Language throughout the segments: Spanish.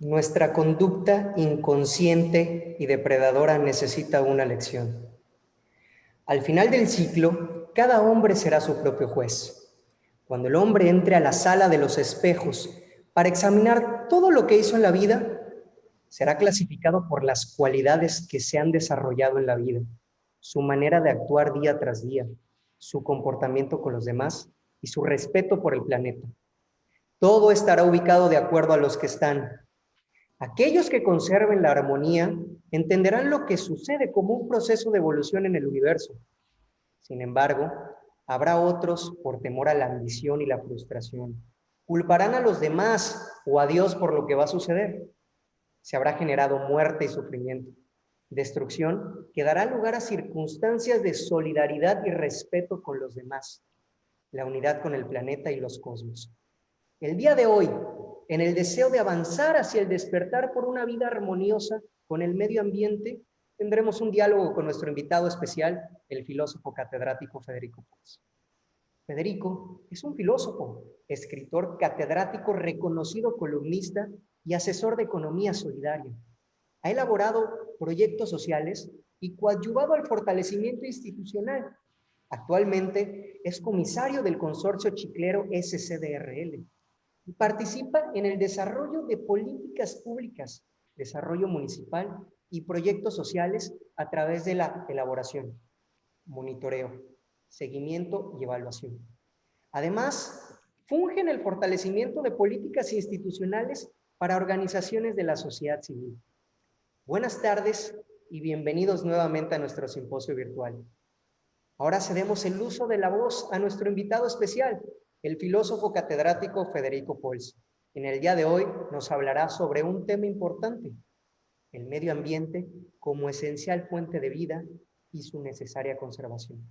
Nuestra conducta inconsciente y depredadora necesita una lección. Al final del ciclo, cada hombre será su propio juez. Cuando el hombre entre a la sala de los espejos para examinar todo lo que hizo en la vida, será clasificado por las cualidades que se han desarrollado en la vida, su manera de actuar día tras día, su comportamiento con los demás y su respeto por el planeta. Todo estará ubicado de acuerdo a los que están. Aquellos que conserven la armonía entenderán lo que sucede como un proceso de evolución en el universo. Sin embargo, habrá otros por temor a la ambición y la frustración. Culparán a los demás o a Dios por lo que va a suceder. Se habrá generado muerte y sufrimiento, destrucción que dará lugar a circunstancias de solidaridad y respeto con los demás, la unidad con el planeta y los cosmos. El día de hoy, en el deseo de avanzar hacia el despertar por una vida armoniosa con el medio ambiente, tendremos un diálogo con nuestro invitado especial, el filósofo catedrático Federico Pons. Federico es un filósofo, escritor catedrático, reconocido columnista y asesor de economía solidaria. Ha elaborado proyectos sociales y coadyuvado al fortalecimiento institucional. Actualmente es comisario del consorcio chiclero SCDRL y participa en el desarrollo de políticas públicas, desarrollo municipal y proyectos sociales a través de la elaboración, monitoreo, seguimiento y evaluación. Además, funge en el fortalecimiento de políticas institucionales para organizaciones de la sociedad civil. Buenas tardes y bienvenidos nuevamente a nuestro simposio virtual. Ahora cedemos el uso de la voz a nuestro invitado especial, el filósofo catedrático Federico Pons. En el día de hoy nos hablará sobre un tema importante, el medio ambiente como esencial fuente de vida y su necesaria conservación.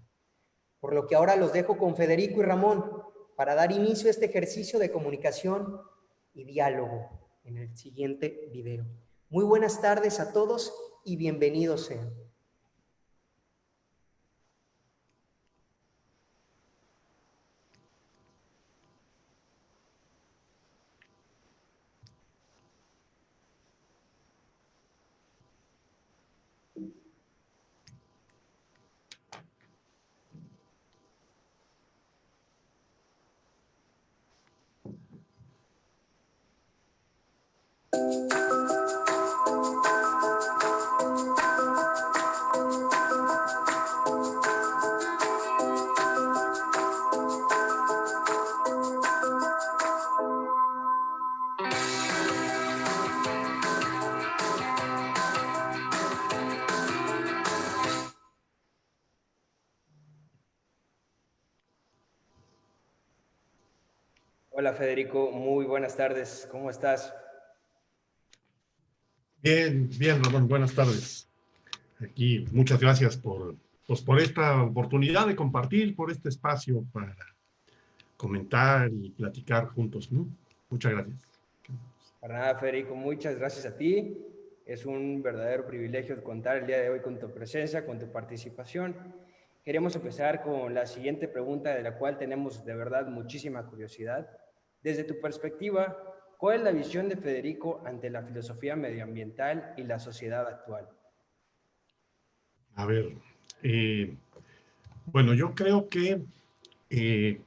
Por lo que ahora los dejo con Federico y Ramón para dar inicio a este ejercicio de comunicación y diálogo en el siguiente video. Muy buenas tardes a todos y bienvenidos sean. Hola Federico, muy buenas tardes, ¿cómo estás? Bien, Ramón, buenas tardes. Aquí, muchas gracias por esta oportunidad de compartir, por este espacio para comentar y platicar juntos, ¿no? Muchas gracias. Para nada, Federico, muchas gracias a ti. Es un verdadero privilegio contar el día de hoy con tu presencia, con tu participación. Queremos empezar con la siguiente pregunta, de la cual tenemos de verdad muchísima curiosidad. Desde tu perspectiva, ¿cuál es la visión de Federico ante la filosofía medioambiental y la sociedad actual? A ver, bueno, yo creo que en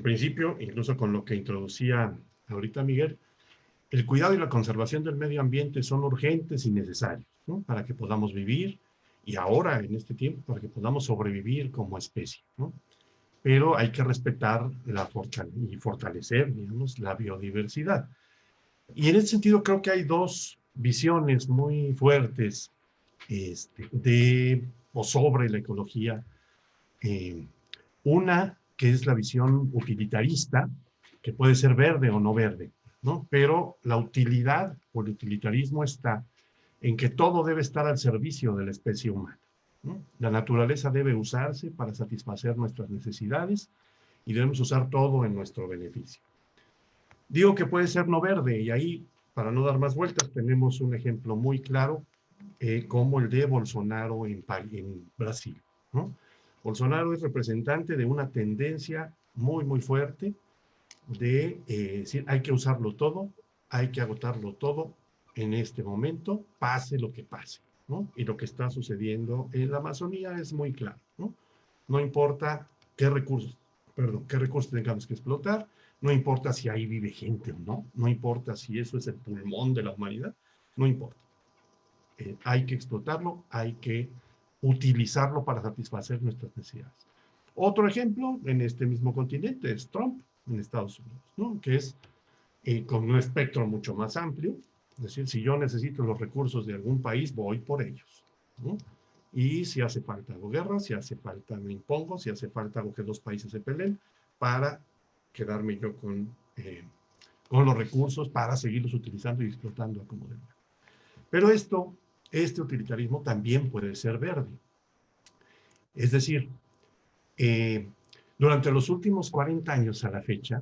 principio, incluso con lo que introducía ahorita Miguel, el cuidado y la conservación del medio ambiente son urgentes y necesarios, ¿no? Para que podamos vivir y ahora, en este tiempo, para que podamos sobrevivir como especie, ¿no? Pero hay que respetar y fortalecer, digamos, la biodiversidad. Y en ese sentido creo que hay dos visiones muy fuertes sobre la ecología. Una que es la visión utilitarista, que puede ser verde o no verde, ¿no? Pero la utilidad o el utilitarismo está en que todo debe estar al servicio de la especie humana, ¿no? La naturaleza debe usarse para satisfacer nuestras necesidades y debemos usar todo en nuestro beneficio. Digo que puede ser no verde, y ahí, para no dar más vueltas, tenemos un ejemplo muy claro, como el de Bolsonaro en Brasil, ¿no? Bolsonaro es representante de una tendencia muy, muy fuerte de decir hay que usarlo todo hay que agotarlo todo en este momento, pase lo que pase, ¿no? Y lo que está sucediendo en la Amazonía es muy claro, ¿no? No importa qué recursos, qué recursos tengamos que explotar, no importa si ahí vive gente o no, no importa si eso es el pulmón de la humanidad, no importa. Hay que explotarlo, hay que utilizarlo para satisfacer nuestras necesidades. Otro ejemplo en este mismo continente es Trump en Estados Unidos, ¿no? Que es con un espectro mucho más amplio. Es decir, si yo necesito los recursos de algún país, voy por ellos, ¿no? Y si hace falta hago guerra, si hace falta me impongo, si hace falta hago que dos países se peleen para quedarme yo con los recursos para seguirlos utilizando y explotando a como de lugar. Pero este utilitarismo también puede ser verde. Es decir, durante los últimos 40 años a la fecha,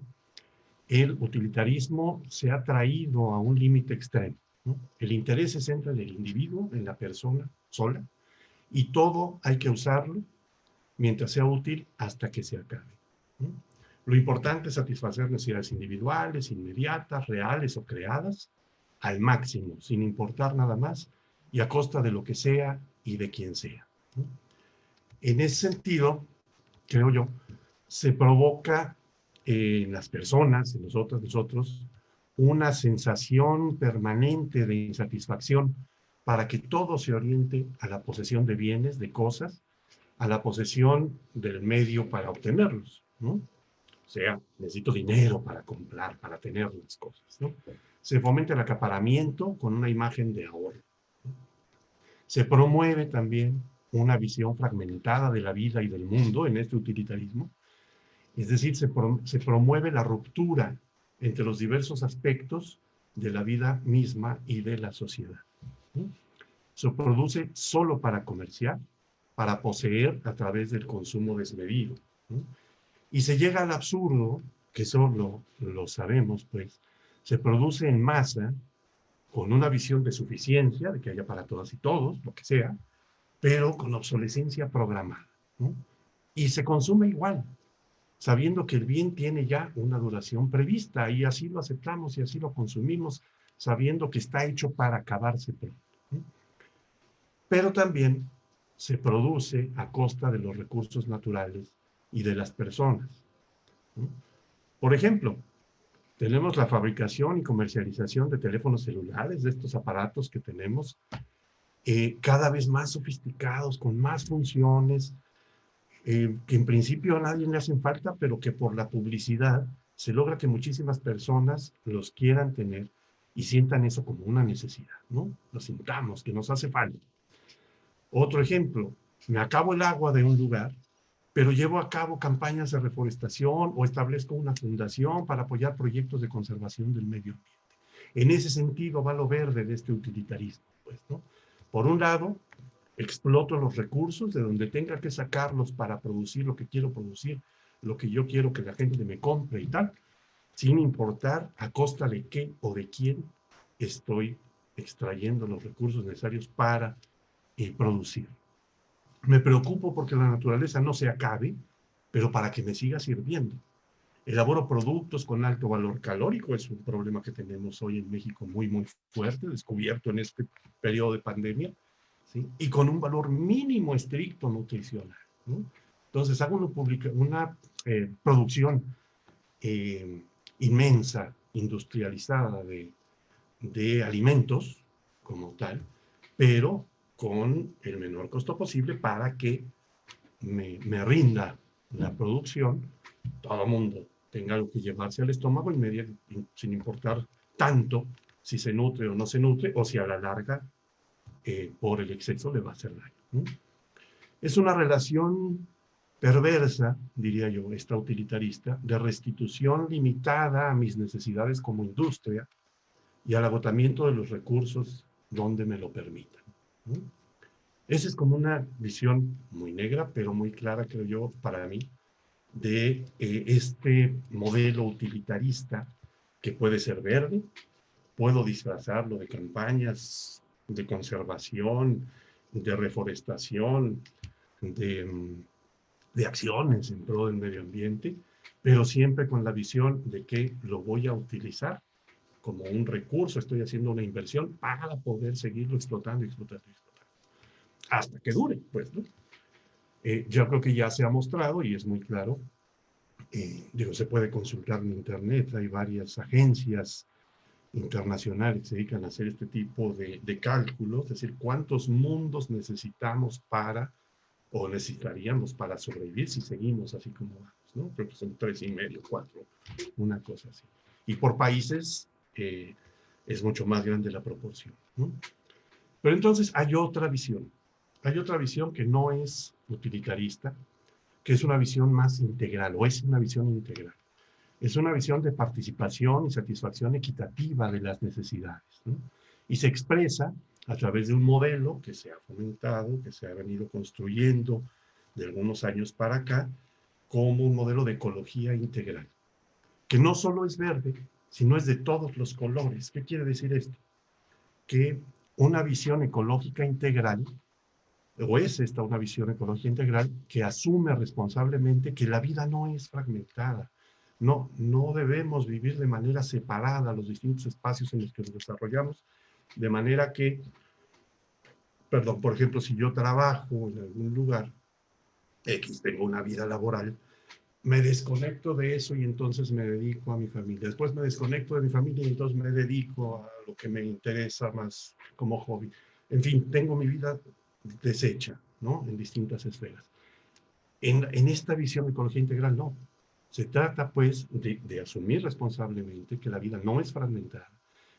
el utilitarismo se ha traído a un límite extremo, ¿no? El interés se centra en el individuo, en la persona sola, y todo hay que usarlo mientras sea útil hasta que se acabe, ¿no? Lo importante es satisfacer necesidades individuales, inmediatas, reales o creadas, al máximo, sin importar nada más, y a costa de lo que sea y de quien sea, ¿no? En ese sentido, creo yo, se provoca en las personas, en nosotros, una sensación permanente de insatisfacción para que todo se oriente a la posesión de bienes, de cosas, a la posesión del medio para obtenerlos, ¿no? O sea, necesito dinero para comprar, para tener las cosas, ¿no? Se fomenta el acaparamiento con una imagen de ahorro. Se promueve también una visión fragmentada de la vida y del mundo en este utilitarismo. Es decir, se promueve la ruptura entre los diversos aspectos de la vida misma y de la sociedad, ¿no? Se produce solo para comerciar, para poseer a través del consumo desmedido, ¿no? Y se llega al absurdo, que solo lo sabemos, pues, se produce en masa con una visión de suficiencia, de que haya para todas y todos, lo que sea, pero con obsolescencia programada, ¿no? Y se consume igual, sabiendo que el bien tiene ya una duración prevista y así lo aceptamos y así lo consumimos, sabiendo que está hecho para acabarse pronto, ¿no? Pero también se produce a costa de los recursos naturales y de las personas, ¿no? Por ejemplo, tenemos la fabricación y comercialización de teléfonos celulares, de estos aparatos que tenemos, cada vez más sofisticados, con más funciones, que en principio a nadie le hacen falta, pero que por la publicidad se logra que muchísimas personas los quieran tener y sientan eso como una necesidad, ¿no? Lo sintamos, que nos hace falta. Otro ejemplo, me acabo el agua de un lugar, pero llevo a cabo campañas de reforestación o establezco una fundación para apoyar proyectos de conservación del medio ambiente. En ese sentido va lo verde de este utilitarismo, pues, ¿no? Por un lado, exploto los recursos de donde tenga que sacarlos para producir lo que quiero producir, lo que yo quiero que la gente me compre y tal, sin importar a costa de qué o de quién estoy extrayendo los recursos necesarios para producir. Me preocupo porque la naturaleza no se acabe, pero para que me siga sirviendo. Elaboro productos con alto valor calórico, es un problema que tenemos hoy en México muy, muy fuerte, descubierto en este periodo de pandemia, ¿sí? Y con un valor mínimo estricto nutricional, ¿no? Entonces hago una producción inmensa, industrializada de alimentos como tal, pero con el menor costo posible para que me rinda la producción, todo el mundo tenga algo que llevarse al estómago sin importar tanto si se nutre o no se nutre, o si a la larga, por el exceso, le va a hacer daño, ¿no? Es una relación perversa, diría yo, esta utilitarista, de restitución limitada a mis necesidades como industria y al agotamiento de los recursos donde me lo permitan, ¿no? Esa es como una visión muy negra, pero muy clara, creo yo, para mí, de este modelo utilitarista que puede ser verde. Puedo disfrazarlo de campañas de conservación, de reforestación, de acciones en pro del medio ambiente, pero siempre con la visión de que lo voy a utilizar como un recurso, estoy haciendo una inversión para poder seguirlo explotando, explotando, explotando, hasta que dure, pues, ¿no? Yo creo que ya se ha mostrado y es muy claro, digo, se puede consultar en internet, hay varias agencias internacionales que se dedican a hacer este tipo de cálculos, es decir, cuántos mundos necesitamos para, o necesitaríamos para sobrevivir si seguimos así como vamos, ¿no? Creo que son 3,5, 4, una cosa así. Y por países es mucho más grande la proporción, ¿no? Pero entonces hay otra visión que no es utilitarista, que es una visión más integral, o es una visión integral. Es una visión de participación y satisfacción equitativa de las necesidades, ¿no? Y se expresa a través de un modelo que se ha fomentado, que se ha venido construyendo de algunos años para acá, como un modelo de ecología integral, que no solo es verde, sino es de todos los colores. ¿Qué quiere decir esto? Que una visión ecológica integral, o es esta una visión ecológica integral, que asume responsablemente que la vida no es fragmentada. No debemos vivir de manera separada los distintos espacios en los que nos desarrollamos, de manera que, perdón, por ejemplo, si yo trabajo en algún lugar X, tengo una vida laboral, me desconecto de eso y entonces me dedico a mi familia. Después me desconecto de mi familia y entonces me dedico a lo que me interesa más como hobby. En fin, tengo mi vida deshecha, ¿no? En distintas esferas. En esta visión de ecología integral, no. Se trata, pues, de asumir responsablemente que la vida no es fragmentada,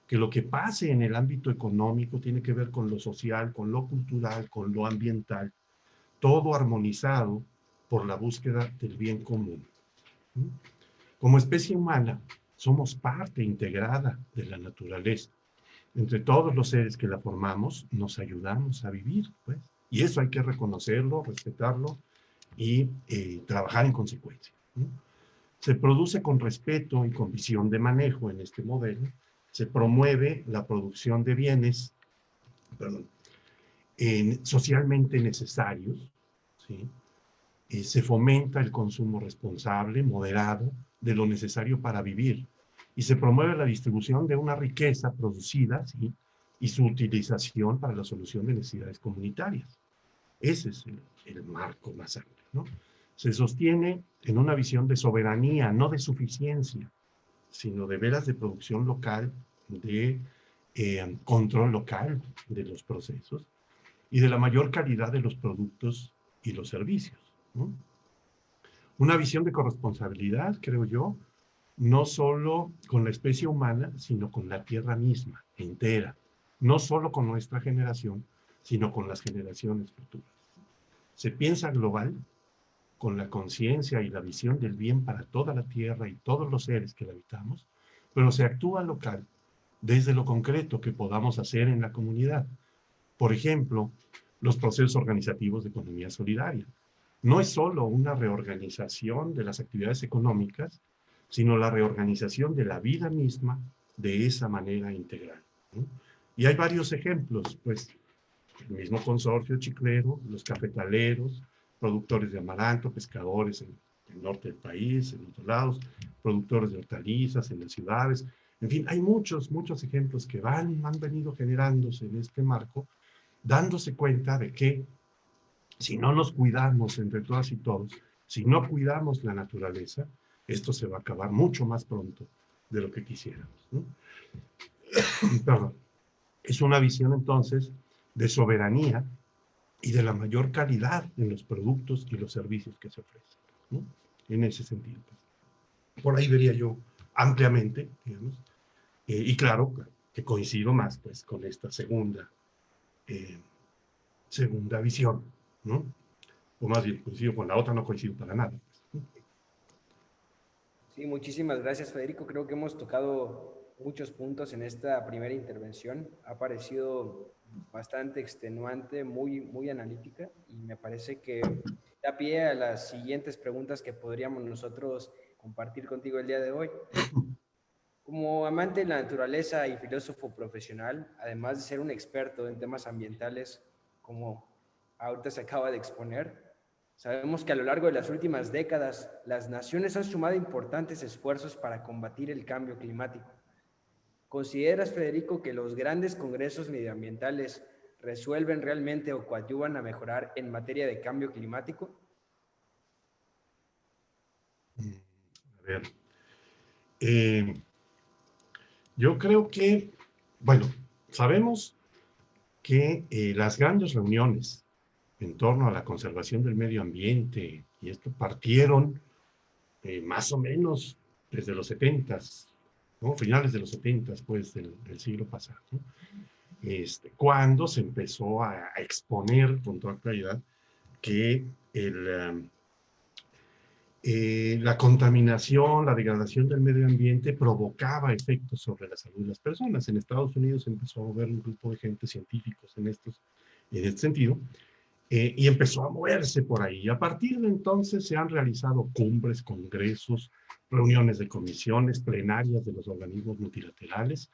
que lo que pase en el ámbito económico tiene que ver con lo social, con lo cultural, con lo ambiental, todo armonizado por la búsqueda del bien común. Como especie humana, somos parte integrada de la naturaleza. Entre todos los seres que la formamos, nos ayudamos a vivir, pues. Y eso hay que reconocerlo, respetarlo y trabajar en consecuencia, ¿no? Se produce con respeto y con visión de manejo en este modelo. Se promueve la producción de bienes, perdón, socialmente necesarios, ¿sí? Se fomenta el consumo responsable, moderado, de lo necesario para vivir. Y se promueve la distribución de una riqueza producida, ¿sí? Y su utilización para la solución de necesidades comunitarias. Ese es el marco más amplio, ¿no? Se sostiene en una visión de soberanía, no de suficiencia, sino de veras de producción local, de control local de los procesos y de la mayor calidad de los productos y los servicios, ¿no? Una visión de corresponsabilidad, creo yo, no solo con la especie humana, sino con la Tierra misma, entera. No solo con nuestra generación, sino con las generaciones futuras. Se piensa global con la conciencia y la visión del bien para toda la Tierra y todos los seres que la habitamos, pero se actúa local desde lo concreto que podamos hacer en la comunidad. Por ejemplo, los procesos organizativos de economía solidaria. No es solo una reorganización de las actividades económicas, sino la reorganización de la vida misma de esa manera integral, ¿no? Y hay varios ejemplos, pues, el mismo consorcio chiclero, los cafetaleros, productores de amaranto, pescadores en el norte del país, en otros lados, productores de hortalizas en las ciudades. En fin, hay muchos, muchos ejemplos que han venido generándose en este marco, dándose cuenta de que si no nos cuidamos entre todas y todos, si no cuidamos la naturaleza, esto se va a acabar mucho más pronto de lo que quisiéramos, ¿no? Perdón. Es una visión entonces de soberanía y de la mayor calidad en los productos y los servicios que se ofrecen, ¿no? En ese sentido, pues. Por ahí vería yo ampliamente, digamos, y claro que coincido más pues con esta segunda visión, ¿no? O más bien coincido con la otra, no coincido para nada, pues. Sí, muchísimas gracias, Federico. Creo que hemos tocado muchos puntos en esta primera intervención. Ha parecido bastante extenuante, muy analítica, y me parece que da pie a las siguientes preguntas que podríamos nosotros compartir contigo el día de hoy. Como amante de la naturaleza y filósofo profesional, además de ser un experto en temas ambientales, como ahorita se acaba de exponer, sabemos que a lo largo de las últimas décadas las naciones han sumado importantes esfuerzos para combatir el cambio climático. ¿Consideras, Federico, que los grandes congresos medioambientales resuelven realmente o coadyuvan a mejorar en materia de cambio climático? A ver, eh, yo creo que, bueno, sabemos que las grandes reuniones en torno a la conservación del medio ambiente, y esto partieron más o menos desde los 70s, ¿no? Finales de los 70s, pues, del siglo pasado, ¿no? Cuando se empezó a exponer con toda claridad que la contaminación, la degradación del medio ambiente provocaba efectos sobre la salud de las personas. En Estados Unidos empezó a mover un grupo de gente, científicos en este sentido, y empezó a moverse por ahí. A partir de entonces se han realizado cumbres, congresos, reuniones de comisiones, plenarias de los organismos multilaterales,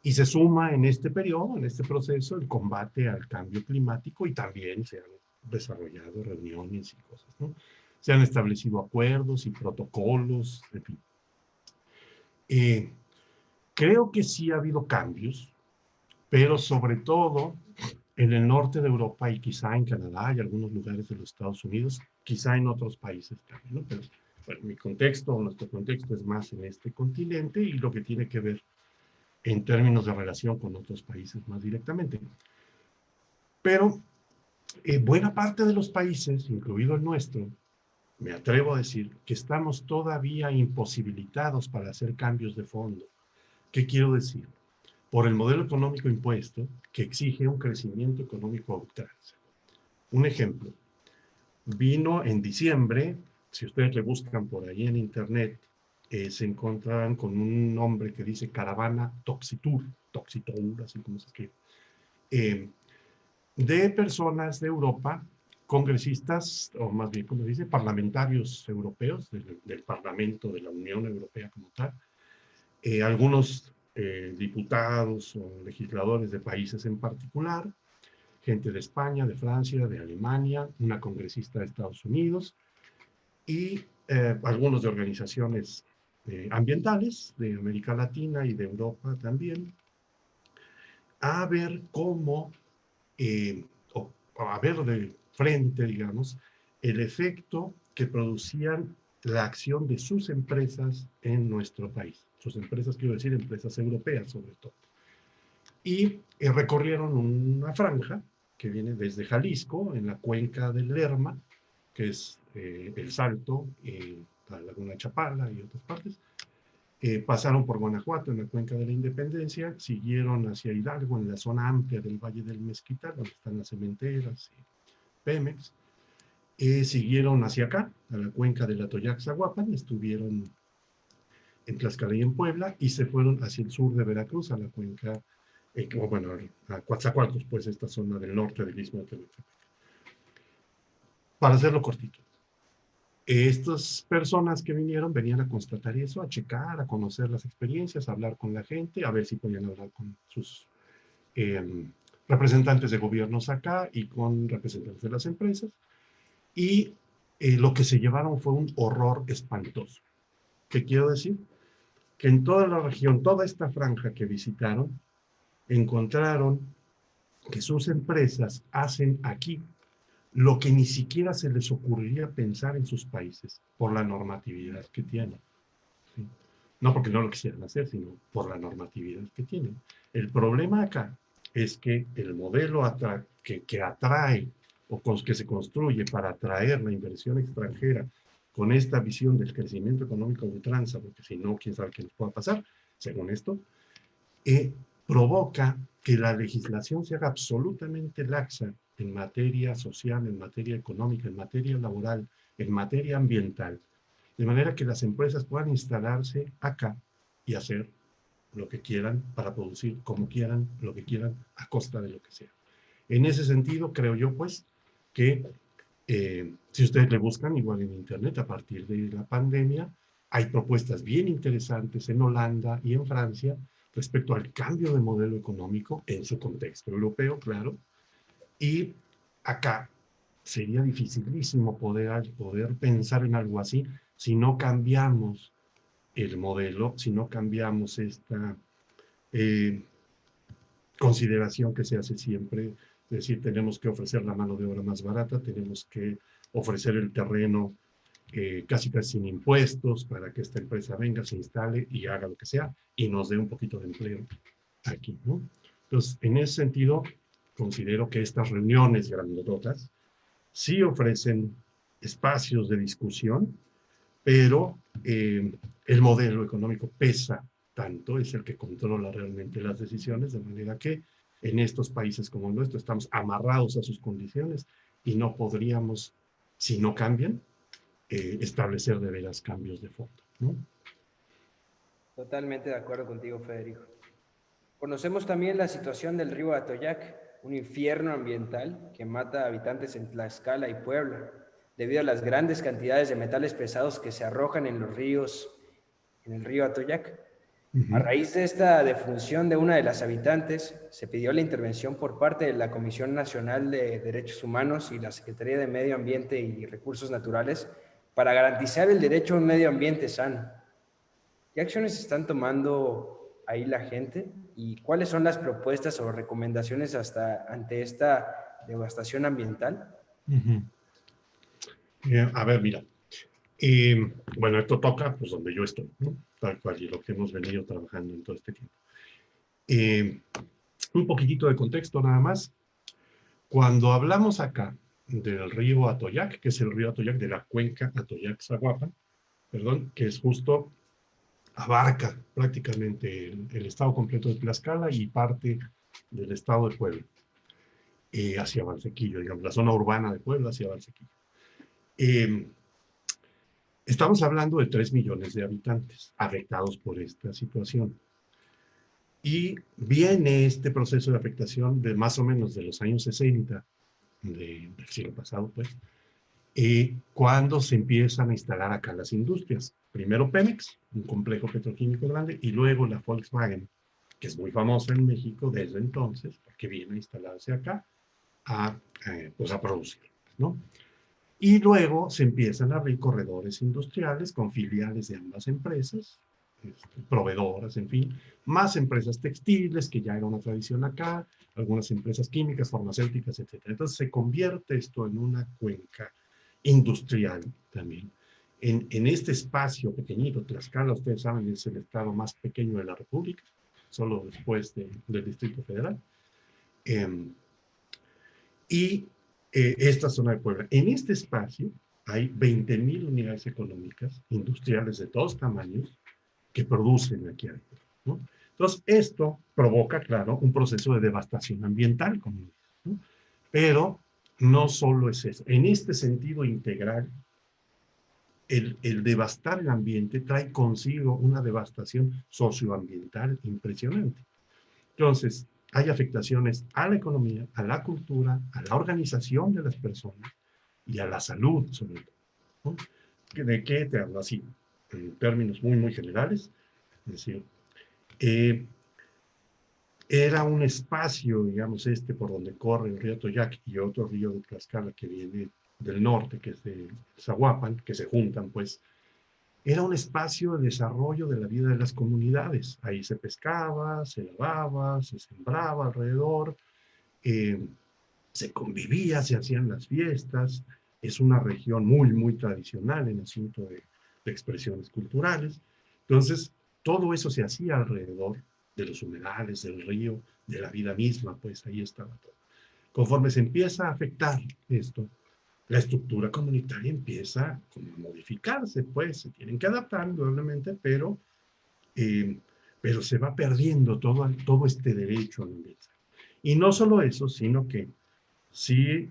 y se suma en este periodo, en este proceso, el combate al cambio climático, y también se han desarrollado reuniones y cosas, ¿no? Se han establecido acuerdos y protocolos, en fin. Creo que sí ha habido cambios, pero sobre todo en el norte de Europa y quizá en Canadá y algunos lugares de los Estados Unidos, quizá en otros países también, ¿no? Pero bueno, mi contexto, nuestro contexto es más en este continente y lo que tiene que ver en términos de relación con otros países más directamente. Pero buena parte de los países, incluido el nuestro, me atrevo a decir que estamos todavía imposibilitados para hacer cambios de fondo. ¿Qué quiero decir? Por el modelo económico impuesto que exige un crecimiento económico a ultranza. Un ejemplo, vino en diciembre, si ustedes le buscan por ahí en internet, se encontrarán con un nombre que dice Caravana Toxitour, así como se escribe, de personas de Europa, congresistas, o más bien, como se dice, parlamentarios europeos, del Parlamento de la Unión Europea como tal, algunos diputados o legisladores de países en particular, gente de España, de Francia, de Alemania, una congresista de Estados Unidos y algunos de organizaciones ambientales de América Latina y de Europa también, a ver cómo, o a ver de frente, digamos, el efecto que producían la acción de sus empresas en nuestro país. Sus empresas, quiero decir, empresas europeas sobre todo. Y recorrieron una franja que viene desde Jalisco, en la cuenca del Lerma, que es El Salto, la Laguna de Chapala y otras partes. Pasaron por Guanajuato, en la cuenca de la Independencia, siguieron hacia Hidalgo, en la zona amplia del Valle del Mezquital, donde están las cementeras y Pemex. Siguieron hacia acá, a la cuenca de la Toyac-Zaguapan, estuvieron en Tlaxcala y en Puebla, y se fueron hacia el sur de Veracruz, a la cuenca, bueno, a Coatzacoalcos, pues esta zona del norte del Istmo de Tehuantepec. Para hacerlo cortito, estas personas que vinieron venían a constatar eso, a checar, a conocer las experiencias, a hablar con la gente, a ver si podían hablar con sus representantes de gobiernos acá y con representantes de las empresas. Y lo que se llevaron fue un horror espantoso. ¿Qué quiero decir? Que en toda la región, toda esta franja que visitaron, encontraron que sus empresas hacen aquí lo que ni siquiera se les ocurriría pensar en sus países por la normatividad que tienen. ¿Sí? No porque no lo quisieran hacer, sino por la normatividad que tienen. El problema acá es que el modelo que atrae o que se construye para atraer la inversión extranjera con esta visión del crecimiento económico de ultranza, porque si no, quién sabe qué nos pueda pasar, según esto, provoca que la legislación se haga absolutamente laxa en materia social, en materia económica, en materia laboral, en materia ambiental, de manera que las empresas puedan instalarse acá y hacer lo que quieran para producir como quieran, lo que quieran, a costa de lo que sea. En ese sentido, creo yo, pues, que si ustedes le buscan igual en Internet a partir de la pandemia, hay propuestas bien interesantes en Holanda y en Francia respecto al cambio de modelo económico en su contexto europeo, claro, y acá sería dificilísimo poder pensar en algo así si no cambiamos el modelo, si no cambiamos eh, consideración que se hace siempre, es decir, tenemos que ofrecer la mano de obra más barata, tenemos que ofrecer el terreno casi sin impuestos para que esta empresa venga, se instale y haga lo que sea y nos dé un poquito de empleo aquí, ¿no? Entonces, en ese sentido, considero que estas reuniones grandototas sí ofrecen espacios de discusión, pero el modelo económico pesa tanto, es el que controla realmente las decisiones, de manera que en estos países como el nuestro estamos amarrados a sus condiciones y no podríamos, si no cambian, establecer de veras cambios de fondo, ¿no? Totalmente de acuerdo contigo, Federico. Conocemos también la situación del río Atoyac, un infierno ambiental que mata a habitantes en Tlaxcala y Puebla, debido a las grandes cantidades de metales pesados que se arrojan en los ríos, en el río Atoyac. A raíz de esta defunción de una de las habitantes, se pidió la intervención por parte de la Comisión Nacional de Derechos Humanos y la Secretaría de Medio Ambiente y Recursos Naturales para garantizar el derecho a un medio ambiente sano. ¿Qué acciones están tomando ahí la gente y cuáles son las propuestas o recomendaciones ante esta devastación ambiental? A ver, mira, bueno, esto toca pues donde yo estoy, ¿no? Tal cual, y lo que hemos venido trabajando en todo este tiempo. Un poquitito de contexto nada más. Cuando hablamos acá del río Atoyac, que es el río Atoyac de la cuenca Atoyac-Zaguapan, perdón, que es justo, abarca prácticamente el estado completo de Tlaxcala y parte del estado de Puebla, hacia Valsequillo, digamos, la zona urbana de Puebla hacia Valsequillo. Estamos hablando de 3 millones de habitantes afectados por esta situación. Y viene este proceso de afectación de más o menos de los años 60 del siglo pasado, pues, cuando se empiezan a instalar acá las industrias. Primero Pemex, un complejo petroquímico grande, y luego la Volkswagen, que es muy famosa en México desde entonces, porque viene a instalarse acá pues a producir, ¿no? Y luego se empiezan a abrir corredores industriales con filiales de ambas empresas, proveedoras, en fin, más empresas textiles, que ya era una tradición acá, algunas empresas químicas, farmacéuticas, etc. Entonces se convierte esto en una cuenca industrial también. En este espacio pequeñito, Tlaxcala, ustedes saben, es el estado más pequeño de la República, solo después del Distrito Federal. Y esta zona de Puebla. En este espacio hay 20,000 unidades económicas, industriales de todos tamaños, que producen aquí adentro, ¿no? Entonces, esto provoca, claro, un proceso de devastación ambiental, como dices, ¿no? Pero no solo es eso. En este sentido integral, el devastar el ambiente trae consigo una devastación socioambiental impresionante. Entonces, hay afectaciones a la economía, a la cultura, a la organización de las personas y a la salud, sobre todo, ¿no? ¿De qué te hablo así? En términos muy, muy generales. Es decir, era un espacio, digamos, por donde corre el río Atoyac y otro río de Tlaxcala que viene del norte, que es de Zaguapan, que se juntan, pues, era un espacio de desarrollo de la vida de las comunidades. Ahí se pescaba, se lavaba, se sembraba alrededor, se convivía, se hacían las fiestas. Es una región muy, muy tradicional en asunto de expresiones culturales. Entonces, todo eso se hacía alrededor de los humedales, del río, de la vida misma, pues ahí estaba todo. Conforme se empieza a afectar esto, la estructura comunitaria empieza a modificarse, pues se tienen que adaptar indudablemente, pero se va perdiendo todo este derecho a la vida. Y no solo eso, sino que si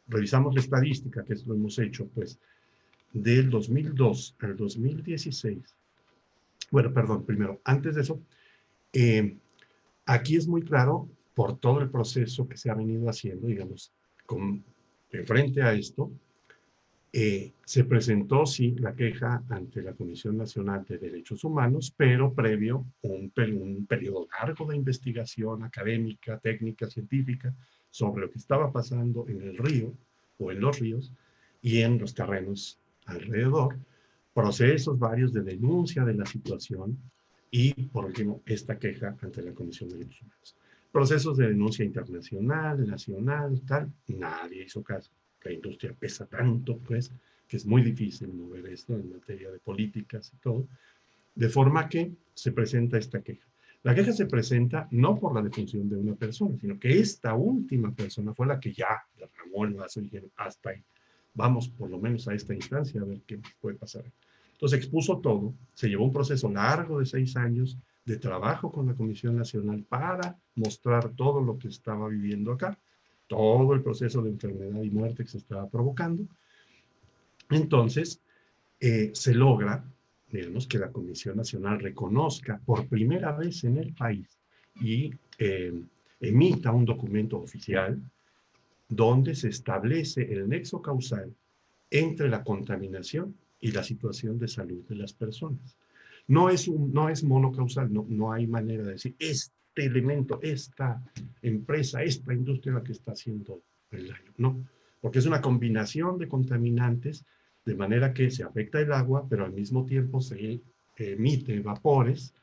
revisamos la estadística, que es lo hemos hecho, pues del 2002 al 2016, bueno, perdón, primero, antes de eso, aquí es muy claro, por todo el proceso que se ha venido haciendo, digamos, frente a esto, se presentó, sí, la queja ante la Comisión Nacional de Derechos Humanos, pero previo un periodo largo de investigación académica, técnica, científica, sobre lo que estaba pasando en el río o en los ríos y en los terrenos alrededor, procesos varios de denuncia de la situación, y, por último, esta queja ante la Comisión de Derechos Humanos. Procesos de denuncia internacional, nacional, tal, nadie hizo caso. La industria pesa tanto, pues, que es muy difícil mover esto en materia de políticas y todo, de forma que se presenta esta queja. La queja se presenta no por la defunción de una persona, sino que esta última persona fue la que ya derramó el vaso y dijeron, hasta ahí, vamos por lo menos a esta instancia a ver qué puede pasar. Entonces expuso todo, se llevó un proceso largo de 6 años de trabajo con la Comisión Nacional para mostrar todo lo que estaba viviendo acá, todo el proceso de enfermedad y muerte que se estaba provocando. Entonces, se logra, digamos, que la Comisión Nacional reconozca por primera vez en el país y emita un documento oficial donde se establece el nexo causal entre la contaminación y la situación de salud de las personas. No es monocausal, no hay manera de decir, este elemento, esta empresa, esta industria la que está haciendo el daño. No, porque es una combinación de contaminantes, de manera que se afecta el agua, pero al mismo tiempo se emite vapores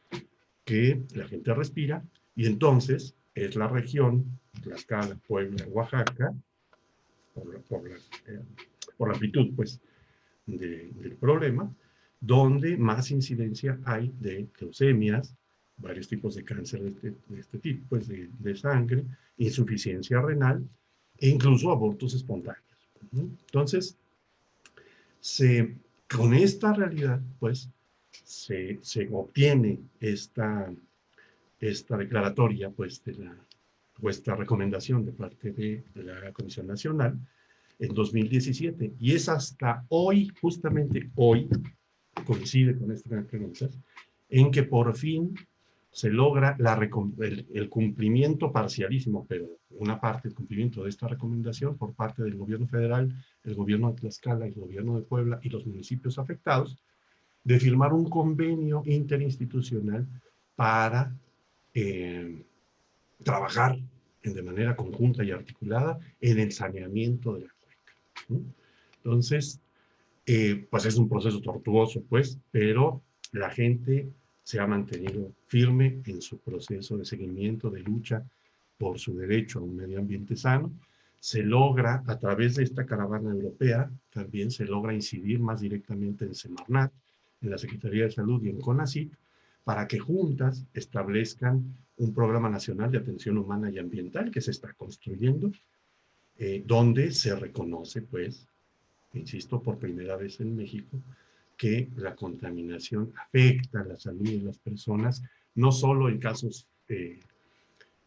que la gente respira, y entonces es la región, Tlaxcala, Puebla, Oaxaca, por la amplitud, pues, del problema, donde más incidencia hay de leucemias, varios tipos de cáncer de este tipo, pues de sangre, insuficiencia renal e incluso abortos espontáneos. Entonces, con esta realidad, pues, se obtiene esta declaratoria, pues, o esta recomendación de parte de la Comisión Nacional en 2017. Y es hasta hoy, justamente hoy, coincide con estas preguntas, en que por fin se logra el cumplimiento parcialísimo, pero una parte del cumplimiento de esta recomendación por parte del gobierno federal, el gobierno de Tlaxcala, el gobierno de Puebla y los municipios afectados, de firmar un convenio interinstitucional para trabajar de manera conjunta y articulada en el saneamiento de la cuenca, ¿no? Entonces, pues es un proceso tortuoso, pues, pero la gente se ha mantenido firme en su proceso de seguimiento, de lucha por su derecho a un medio ambiente sano. Se logra, a través de esta caravana europea, también se logra incidir más directamente en Semarnat, en la Secretaría de Salud y en CONACYT, para que juntas establezcan un programa nacional de atención humana y ambiental que se está construyendo, donde se reconoce, pues, insisto, por primera vez en México, que la contaminación afecta la salud de las personas, no solo en casos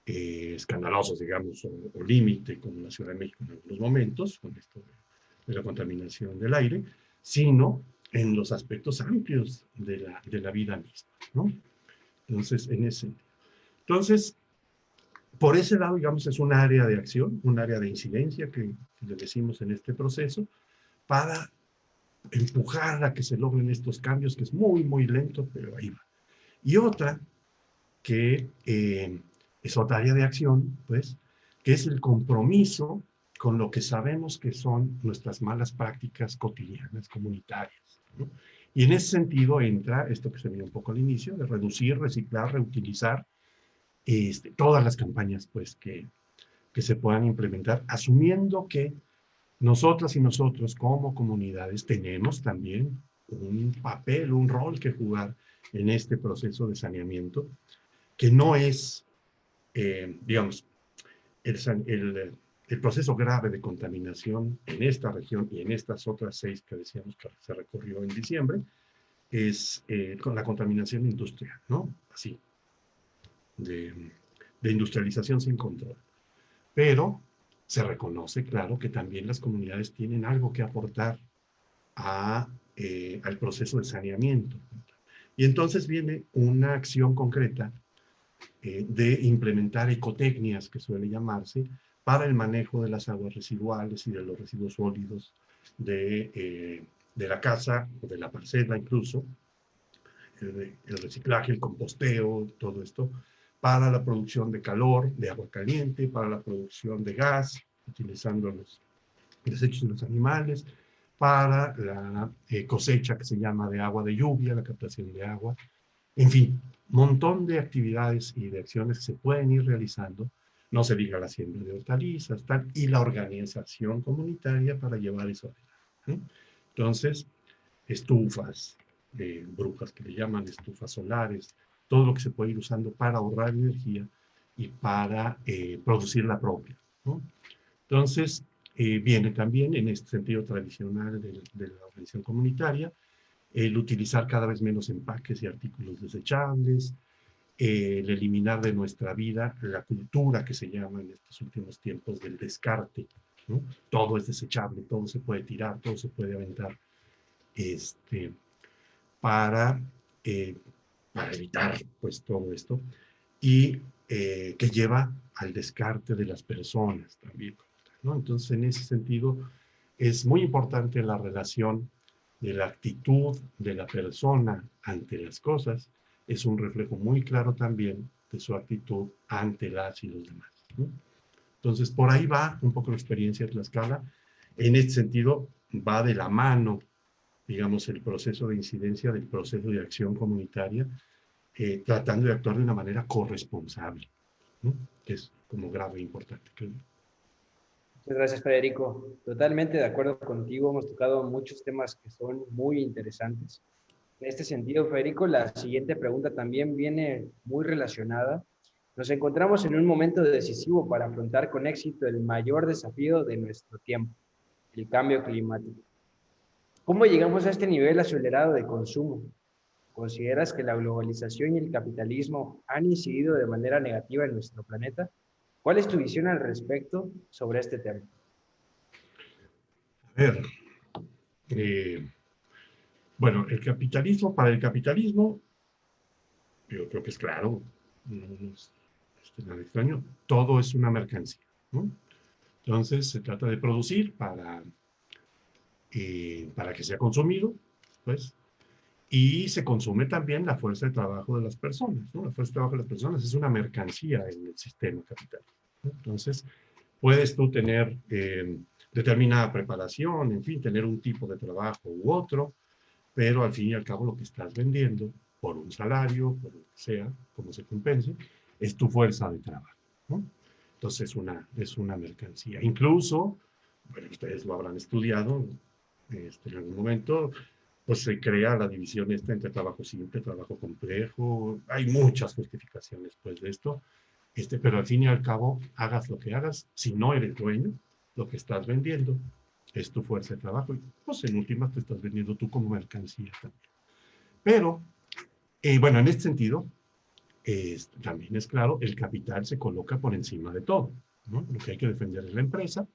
escandalosos, digamos, o límite, como la Ciudad de México en algunos momentos, con esto de la contaminación del aire, sino en los aspectos amplios de la vida misma, ¿no? Entonces, entonces, por ese lado, digamos, es un área de acción, un área de incidencia que le decimos en este proceso, para empujar a que se logren estos cambios, que es muy, muy lento, pero ahí va. Y otra, que es otra área de acción, pues, que es el compromiso con lo que sabemos que son nuestras malas prácticas cotidianas, comunitarias, ¿no? Y en ese sentido entra esto que se vio un poco al inicio, de reducir, reciclar, reutilizar, todas las campañas, pues, que se puedan implementar, asumiendo que nosotras y nosotros como comunidades tenemos también un papel, un rol que jugar en este proceso de saneamiento, que no es, digamos, el proceso grave de contaminación en esta región y en estas otras 6 que decíamos que se recorrió en diciembre, es con la contaminación industrial, ¿no? Así, de industrialización sin control. Pero se reconoce, claro, que también las comunidades tienen algo que aportar al proceso de saneamiento. Y entonces viene una acción concreta de implementar ecotecnias, que suele llamarse, para el manejo de las aguas residuales y de los residuos sólidos de la casa o de la parcela incluso, el reciclaje, el composteo, todo esto, para la producción de calor, de agua caliente, para la producción de gas, utilizando los desechos de los animales, para la cosecha que se llama de agua de lluvia, la captación de agua, En fin, montón de actividades y de acciones que se pueden ir realizando, no se diga la siembra de hortalizas, tal, y la organización comunitaria para llevar eso adelante, ¿no? Entonces, estufas, brujas que le llaman estufas solares, todo lo que se puede ir usando para ahorrar energía y para producir la propia, ¿no? Entonces, viene también en este sentido tradicional de la organización comunitaria, el utilizar cada vez menos empaques y artículos desechables, el eliminar de nuestra vida la cultura que se llama en estos últimos tiempos del descarte, ¿no? Todo es desechable, todo se puede tirar, todo se puede aventar, este, para, eh, para evitar pues todo esto, y que lleva al descarte de las personas también, ¿no? Entonces, en ese sentido, es muy importante la relación de la actitud de la persona ante las cosas, es un reflejo muy claro también de su actitud ante las y los demás, ¿no? Entonces, por ahí va un poco la experiencia de Tlaxcala. En este sentido, va de la mano, digamos, el proceso de incidencia del proceso de acción comunitaria, tratando de actuar de una manera corresponsable, ¿no? Que es como grave e importante, creo. Muchas gracias, Federico. Totalmente de acuerdo contigo. Hemos tocado muchos temas que son muy interesantes. En este sentido, Federico, la siguiente pregunta también viene muy relacionada. Nos encontramos en un momento decisivo para afrontar con éxito el mayor desafío de nuestro tiempo, el cambio climático. ¿Cómo llegamos a este nivel acelerado de consumo? ¿Consideras que la globalización y el capitalismo han incidido de manera negativa en nuestro planeta? ¿Cuál es tu visión al respecto sobre este tema? A ver, eh, bueno, el capitalismo, para el capitalismo, yo creo que es claro, no es nada extraño, todo es una mercancía, ¿no? Entonces, se trata de producir para que sea consumido, pues, y se consume también la fuerza de trabajo de las personas, ¿no? La fuerza de trabajo de las personas es una mercancía en el sistema capitalista, ¿no? Entonces, puedes tú tener determinada preparación, en fin, tener un tipo de trabajo u otro, pero al fin y al cabo lo que estás vendiendo por un salario, por lo que sea, como se compense, es tu fuerza de trabajo, ¿no? Entonces es una mercancía. Incluso, bueno, ustedes lo habrán estudiado en algún momento, pues se crea la división esta entre trabajo simple, trabajo complejo. Hay muchas justificaciones pues de esto, pero al fin y al cabo, hagas lo que hagas, si no eres dueño, lo que estás vendiendo es tu fuerza de trabajo y pues en últimas te estás vendiendo tú como mercancía también. Pero, bueno, en este sentido, también es claro, el capital se coloca por encima de todo, ¿no? Lo que hay que defender es la empresa,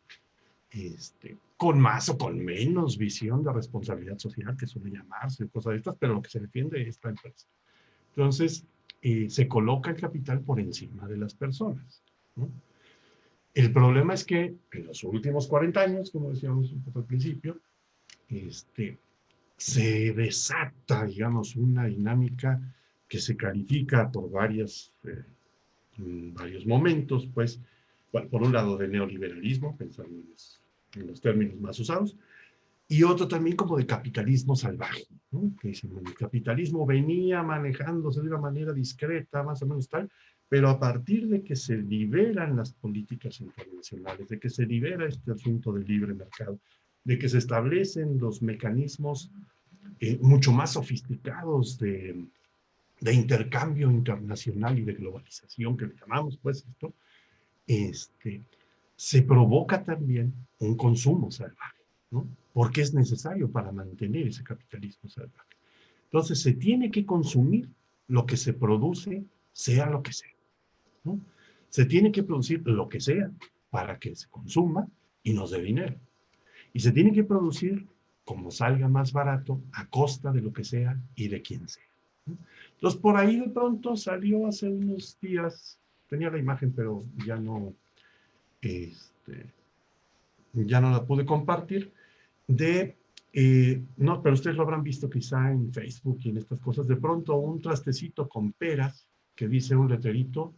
con más o con menos visión de responsabilidad social, que suele llamarse, cosas de estas, pero lo que se defiende es la empresa. Entonces, se coloca el capital por encima de las personas, ¿no? El problema es que en los últimos 40 años, como decíamos un poco al principio, se desata, digamos, una dinámica que se califica por varios momentos, pues, bueno, por un lado de neoliberalismo, pensando en los términos más usados, y otro también como de capitalismo salvaje, ¿no? Que dicen, el capitalismo venía manejándose de una manera discreta, más o menos tal, pero a partir de que se liberan las políticas internacionales, de que se libera este asunto del libre mercado, de que se establecen los mecanismos mucho más sofisticados de intercambio internacional y de globalización, que le llamamos pues esto, se provoca también un consumo salvaje, ¿no? Porque es necesario para mantener ese capitalismo salvaje. Entonces se tiene que consumir lo que se produce, sea lo que sea, ¿no? Se tiene que producir lo que sea para que se consuma y nos dé dinero. Y se tiene que producir como salga más barato a costa de lo que sea y de quien sea, ¿no? Entonces por ahí de pronto salió hace unos días, tenía la imagen pero este, ya no la pude compartir, no, pero ustedes lo habrán visto quizá en Facebook y en estas cosas, de pronto un trastecito con peras, que dice un letrerito,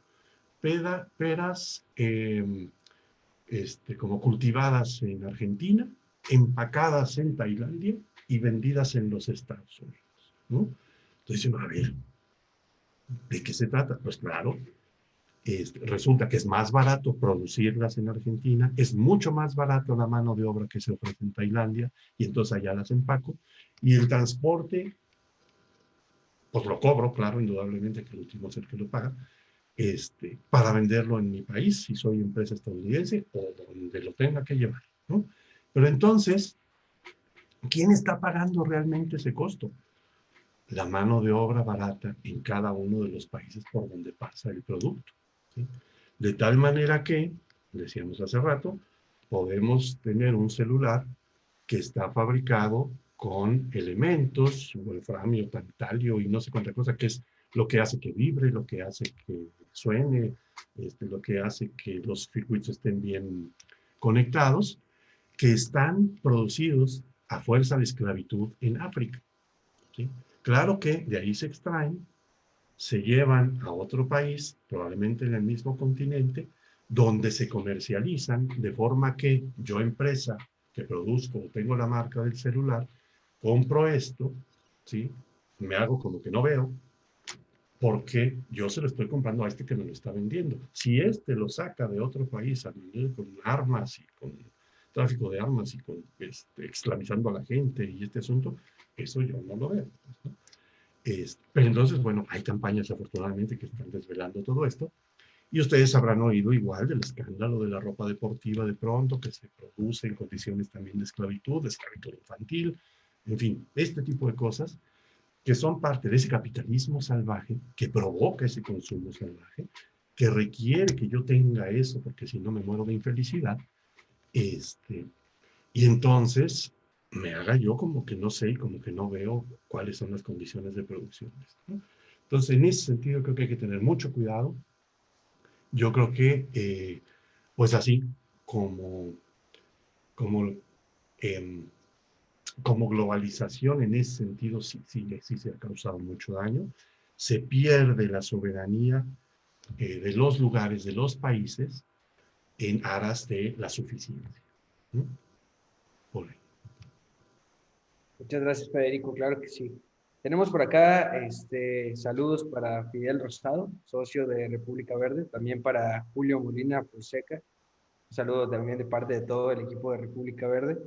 peras como cultivadas en Argentina, empacadas en Tailandia y vendidas en los Estados Unidos, ¿no? Entonces, a ver, ¿De qué se trata? Pues claro, resulta que es más barato producirlas en Argentina, es mucho más barato la mano de obra que se ofrece en Tailandia, y entonces allá las empaco, y el transporte, pues lo cobro, claro, indudablemente que el último es el que lo paga, para venderlo en mi país, si soy empresa estadounidense, o donde lo tenga que llevar, ¿no? Pero entonces, ¿quién está pagando realmente ese costo? La mano de obra barata en cada uno de los países por donde pasa el producto, ¿sí? De tal manera que, decíamos hace rato, podemos tener un celular que está fabricado con elementos, wolframio, tantalio y no sé cuánta cosa, que es lo que hace que vibre, lo que hace que suene, lo que hace que los circuitos estén bien conectados, que están producidos a fuerza de esclavitud en África, ¿sí? Claro que de ahí se extraen, se llevan a otro país, probablemente en el mismo continente, donde se comercializan, de forma que yo, empresa que produzco o tengo la marca del celular, compro esto, ¿sí? Me hago como que no veo, porque yo se lo estoy comprando a este que me lo está vendiendo. Si este lo saca de otro país con armas y con tráfico de armas y con esclavizando a la gente y este asunto, eso yo no lo veo, ¿no? Pero entonces, bueno, hay campañas afortunadamente que están desvelando todo esto. Y ustedes habrán oído igual del escándalo de la ropa deportiva de pronto, que se produce en condiciones también de esclavitud infantil, en fin, este tipo de cosas que son parte de ese capitalismo salvaje que provoca ese consumo salvaje, que requiere que yo tenga eso, porque si no me muero de infelicidad, y entonces me haga yo como que no sé y como que no veo cuáles son las condiciones de producción, ¿no? Entonces, en ese sentido, creo que hay que tener mucho cuidado. Yo creo que, pues así como, como, eh, como globalización en ese sentido, sí se ha causado mucho daño. Se pierde la soberanía de los lugares, de los países, en aras de la suficiencia, ¿no? Por ahí. Muchas gracias, Federico. Claro que sí. Tenemos por acá saludos para Fidel Rosado, socio de República Verde, también para Julio Molina Fonseca. Un saludo también de parte de todo el equipo de República Verde.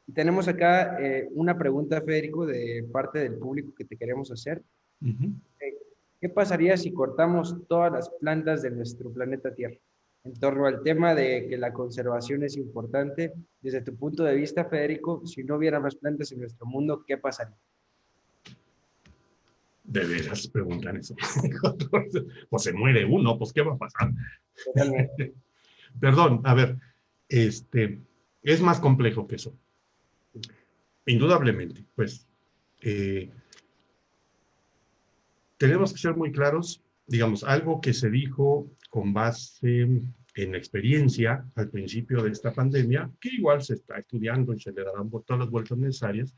Y tenemos acá una pregunta, Federico, de parte del público que te queremos hacer. Uh-huh. ¿Qué pasaría si cortamos todas las plantas de nuestro planeta Tierra? En torno al tema de que la conservación es importante, desde tu punto de vista, Federico, si no hubiera más plantas en nuestro mundo, ¿qué pasaría? De veras preguntan eso. Pues se muere uno, pues ¿qué va a pasar? Totalmente. Perdón, a ver, es más complejo que eso. Indudablemente, pues, eh, tenemos que ser muy claros, digamos, algo que se dijo con base en la experiencia al principio de esta pandemia, que igual se está estudiando y se le darán todas las vueltas necesarias.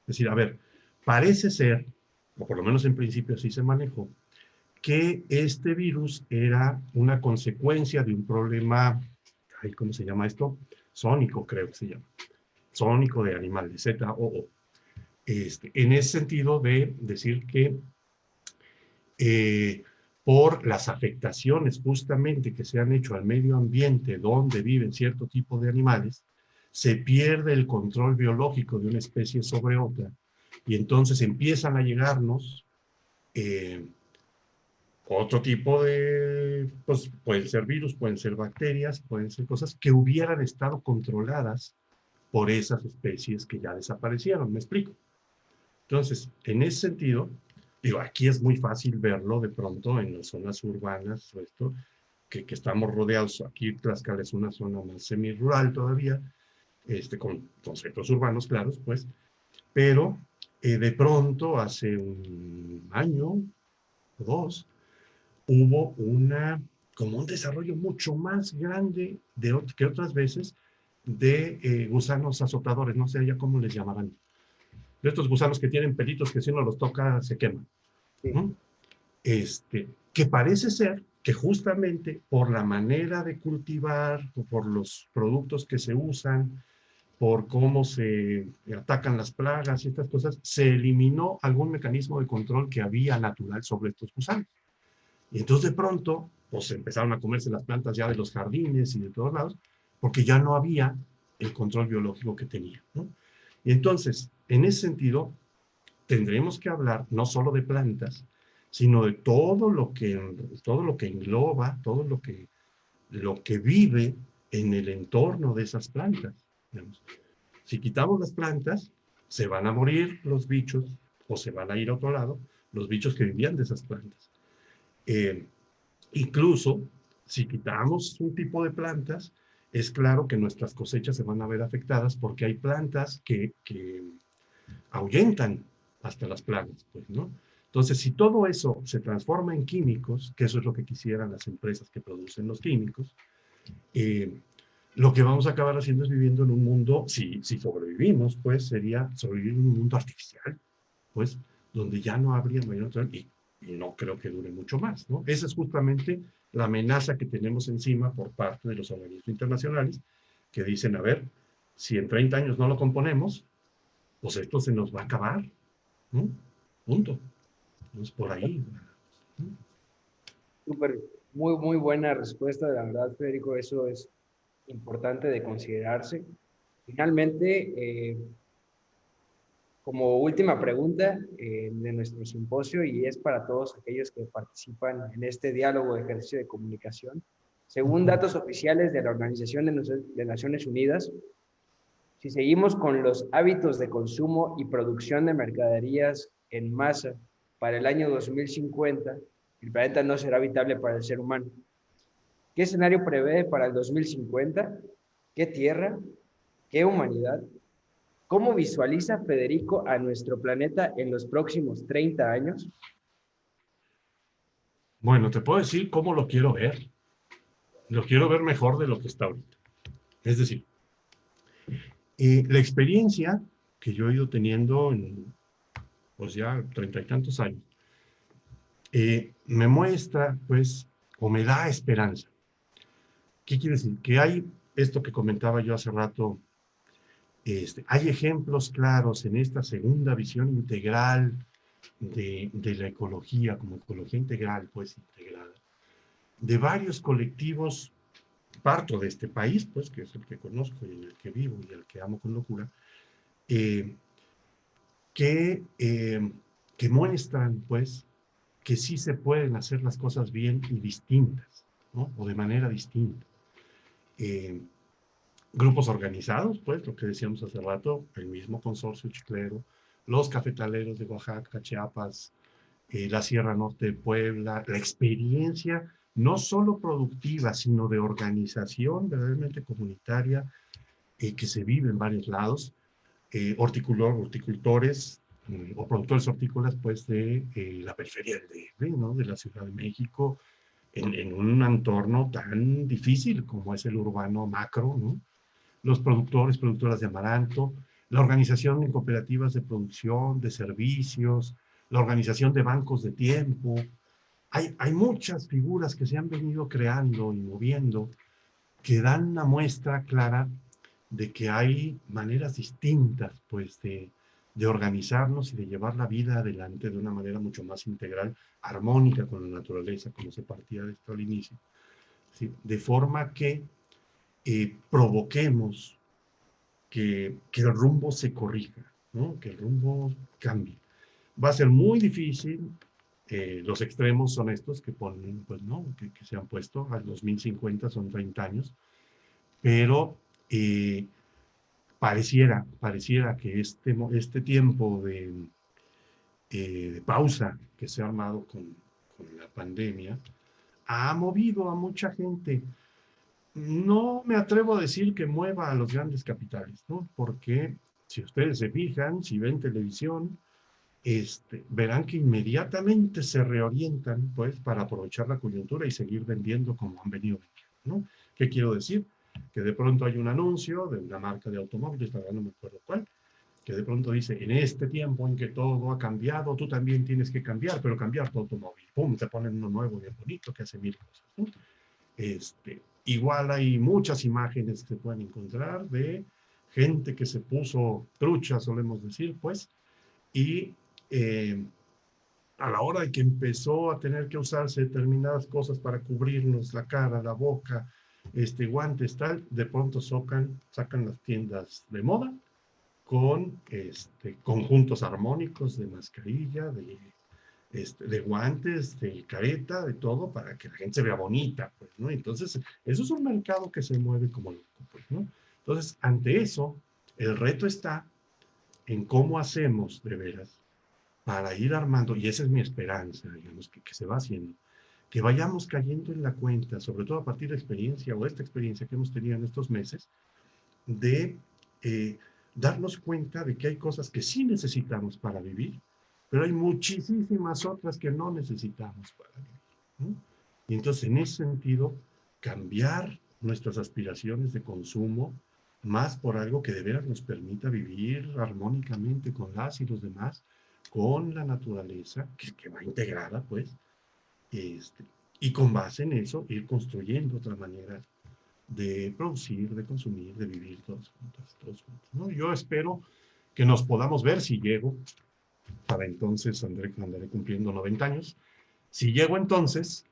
Es decir, a ver, parece ser, o por lo menos en principio así se manejó, que este virus era una consecuencia de un problema, ¿cómo se llama esto? Sónico, creo que se llama. Sónico de animales, ZOO. En ese sentido de decir que por las afectaciones justamente que se han hecho al medio ambiente donde viven cierto tipo de animales, se pierde el control biológico de una especie sobre otra y entonces empiezan a llegarnos otro tipo de, pues pueden ser virus, pueden ser bacterias, pueden ser cosas que hubieran estado controladas por esas especies que ya desaparecieron, ¿me explico? Entonces, en ese sentido, digo, aquí es muy fácil verlo de pronto en las zonas urbanas, esto, que estamos rodeados, aquí Tlaxcala es una zona más semi-rural todavía, con centros urbanos, claros, pues, pero de pronto, hace un año o dos, hubo como un desarrollo mucho más grande que otras veces de gusanos azotadores, no sé ya cómo les llamarán, de estos gusanos que tienen pelitos que si uno los toca se queman. Sí. ¿No? Que parece ser que justamente por la manera de cultivar, o por los productos que se usan, por cómo se atacan las plagas y estas cosas, se eliminó algún mecanismo de control que había natural sobre estos gusanos. Y entonces de pronto, pues empezaron a comerse las plantas ya de los jardines y de todos lados, porque ya no había el control biológico que tenía, ¿no? Y entonces, en ese sentido, tendremos que hablar no solo de plantas, sino de todo lo que engloba, todo lo que vive en el entorno de esas plantas. Digamos. Si quitamos las plantas, se van a morir los bichos o se van a ir a otro lado los bichos que vivían de esas plantas. Eh, Incluso, si quitamos un tipo de plantas, es claro que nuestras cosechas se van a ver afectadas porque hay plantas que ahuyentan hasta las plagas, pues, ¿no? Entonces, si todo eso se transforma en químicos, que eso es lo que quisieran las empresas que producen los químicos, eh, lo que vamos a acabar haciendo es viviendo en un mundo, si sobrevivimos, pues sería sobrevivir en un mundo artificial, pues, donde ya no habría mayor control y no creo que dure mucho más, ¿no? Esa es justamente la amenaza que tenemos encima por parte de los organismos internacionales que dicen, a ver, si en 30 años no lo componemos, pues esto se nos va a acabar, ¿no? Punto. Entonces, por ahí. ¿No? Súper, muy buena respuesta, la verdad, Federico, eso es importante de considerarse. Finalmente, como última pregunta de nuestro simposio, y es para todos aquellos que participan en este diálogo de ejercicio de comunicación, según datos oficiales de la Organización de Naciones Unidas, si seguimos con los hábitos de consumo y producción de mercaderías en masa para el año 2050, el planeta no será habitable para el ser humano. ¿Qué escenario prevé para el 2050? ¿Qué tierra? ¿Qué humanidad? ¿Cómo visualiza Federico a nuestro planeta en los próximos 30 años? Bueno, te puedo decir cómo lo quiero ver. Lo quiero ver mejor de lo que está ahorita. Es decir, la experiencia que yo he ido teniendo en, pues ya 30 y tantos años, me muestra, pues, o me da esperanza. ¿Qué quiere decir? Que hay esto que comentaba yo hace rato, hay ejemplos claros en esta segunda visión integral de la ecología, como ecología integral, pues integrada, de varios colectivos, parto de este país, pues, que es el que conozco y en el que vivo y el que amo con locura, eh, que, eh, que muestran, pues, que sí se pueden hacer las cosas bien y distintas, ¿no? O de manera distinta. Eh, Grupos organizados, pues, lo que decíamos hace rato, el mismo consorcio chiclero, los cafetaleros de Oaxaca, Chiapas, la Sierra Norte de Puebla, la experiencia no solo productiva, sino de organización verdaderamente comunitaria que se vive en varios lados, horticultores o productores hortícolas pues de la periferia ¿no? De la Ciudad de México, en un entorno tan difícil como es el urbano macro, ¿no? Los productores, productoras de amaranto, la organización en cooperativas de producción, de servicios, la organización de bancos de tiempo. Hay muchas figuras que se han venido creando y moviendo que dan una muestra clara de que hay maneras distintas, pues, de organizarnos y de llevar la vida adelante de una manera mucho más integral, armónica con la naturaleza, como se partía de esto al inicio. ¿Sí? De forma que provoquemos que el rumbo se corrija, ¿no? Que el rumbo cambie. Va a ser muy difícil, los extremos son estos que ponen, pues no, que se han puesto al 2050, son 30 años, pero pareciera que este tiempo de pausa que se ha armado con la pandemia ha movido a mucha gente. No me atrevo a decir que mueva a los grandes capitales, ¿no? Porque si ustedes se fijan, si ven televisión, verán que inmediatamente se reorientan, pues, para aprovechar la coyuntura y seguir vendiendo como han venido vendiendo, ¿no? ¿Qué quiero decir? Que de pronto hay un anuncio de una marca de automóviles, la verdad no me acuerdo cuál, que de pronto dice, en este tiempo en que todo ha cambiado, tú también tienes que cambiar, pero cambiar tu automóvil. ¡Pum! Te ponen uno nuevo, bien bonito, que hace mil cosas, ¿no? Igual hay muchas imágenes que se pueden encontrar de gente que se puso trucha, solemos decir, pues, y a la hora de que empezó a tener que usarse determinadas cosas para cubrirnos la cara, la boca, guantes, tal, de pronto sacan las tiendas de moda con conjuntos armónicos de mascarilla, de guantes, de careta, de todo, para que la gente se vea bonita, pues, ¿no? Entonces, eso es un mercado que se mueve como loco, pues, ¿no? Entonces, ante eso, el reto está en cómo hacemos, de veras, para ir armando, y esa es mi esperanza, digamos, que se va haciendo, que vayamos cayendo en la cuenta, sobre todo a partir de experiencia, o esta experiencia que hemos tenido en estos meses, de darnos cuenta de que hay cosas que sí necesitamos para vivir, pero hay muchísimas otras que no necesitamos para vivir, ¿no? Y entonces, en ese sentido, cambiar nuestras aspiraciones de consumo más por algo que de veras nos permita vivir armónicamente con las y los demás, con la naturaleza, que va integrada, pues, y con base en eso, ir construyendo otra manera de producir, de consumir, de vivir todos juntos, ¿no? Yo espero que nos podamos ver si llego. Para entonces andaré cumpliendo 90 años. Si llego entonces,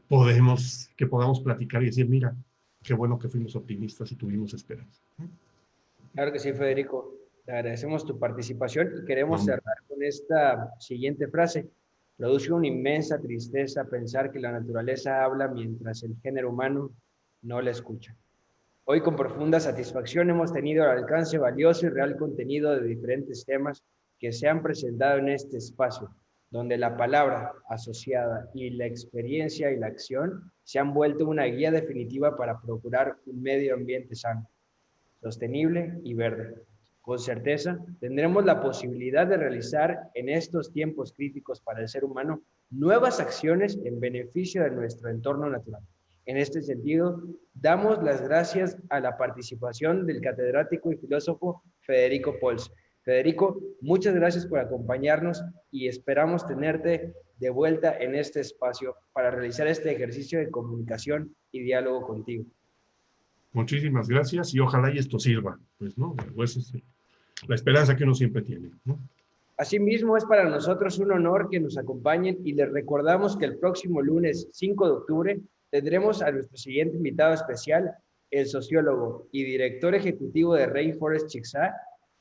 podamos platicar y decir, mira, qué bueno que fuimos optimistas y tuvimos esperanza. Claro que sí, Federico. Te agradecemos tu participación y queremos Vamos. cerrar con esta siguiente frase. Produce una inmensa tristeza pensar que la naturaleza habla mientras el género humano no la escucha. Hoy con profunda satisfacción hemos tenido al alcance valioso y real contenido de diferentes temas que se han presentado en este espacio, donde la palabra asociada y la experiencia y la acción se han vuelto una guía definitiva para procurar un medio ambiente sano, sostenible y verde. Con certeza, tendremos la posibilidad de realizar en estos tiempos críticos para el ser humano nuevas acciones en beneficio de nuestro entorno natural. En este sentido, damos las gracias a la participación del catedrático y filósofo Federico Pols. Federico, muchas gracias por acompañarnos y esperamos tenerte de vuelta en este espacio para realizar este ejercicio de comunicación y diálogo contigo. Muchísimas gracias y ojalá y esto sirva, pues, ¿no? Pues es la esperanza que uno siempre tiene, ¿no? Asimismo, es para nosotros un honor que nos acompañen y les recordamos que el próximo lunes 5 de octubre tendremos a nuestro siguiente invitado especial, el sociólogo y director ejecutivo de Rainforest Chicxulub,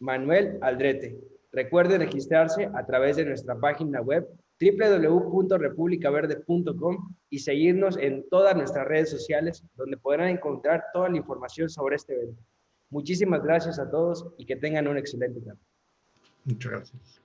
Manuel Aldrete. Recuerden registrarse a través de nuestra página web www.republicaverde.com y seguirnos en todas nuestras redes sociales, donde podrán encontrar toda la información sobre este evento. Muchísimas gracias a todos y que tengan un excelente día. Muchas gracias.